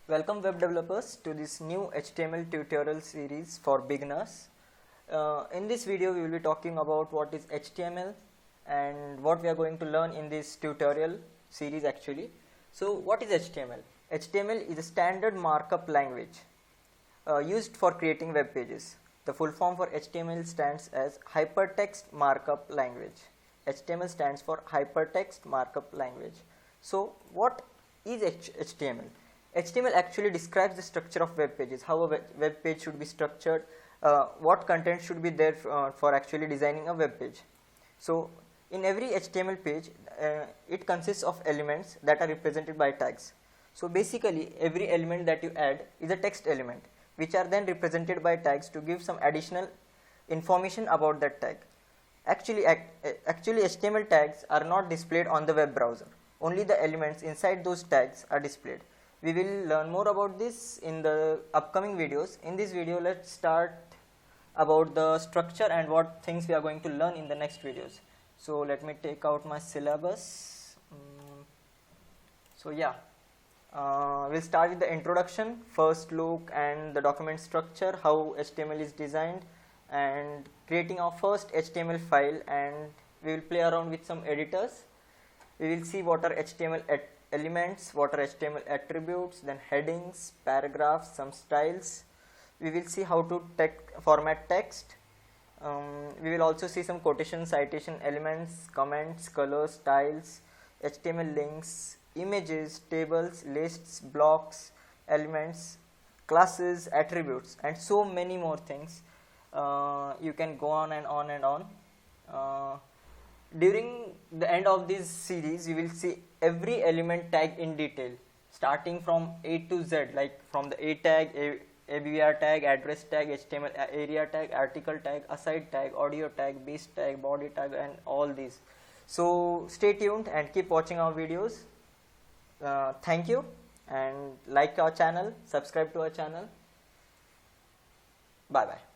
Welcome web developers to this new HTML tutorial series for beginners. In this video we will be talking about what is HTML and what we are going to learn in this tutorial series actually. So what is HTML? HTML is a standard markup language used for creating web pages. The full form for HTML stands as Hypertext Markup Language. HTML stands for Hypertext Markup Language. So what is HTML? HTML actually describes the structure of web pages, how a web page should be structured, what content should be there for actually designing a web page. So in every HTML page, it consists of elements that are represented by tags. So basically every element that you add is a text element, which are then represented by tags to give some additional information about that tag. Actually HTML tags are not displayed on the web browser. Only the elements inside those tags are displayed. We will learn more about this in the upcoming videos. In this video, let's start about the structure and what things we are going to learn in the next videos. So let me take out my syllabus. We'll start with the introduction, first look and the document structure, how HTML is designed, and creating our first HTML file, and we will play around with some editors. We will see what are HTML elements, what are HTML attributes, then headings, paragraphs, some styles. We will see how to format text. We will also see some quotation, citation elements, comments, colors, styles, HTML links, images, tables, lists, blocks, elements, classes, attributes, and so many more things. You can go on and on and on. During the end of this series, you will see every element tag in detail, starting from A to Z, like from the A tag, ABR tag, address tag, HTML area tag, article tag, aside tag, audio tag, base tag, body tag, and all these. So stay tuned and keep watching our videos. Thank you, and like our channel, subscribe to our channel. Bye bye.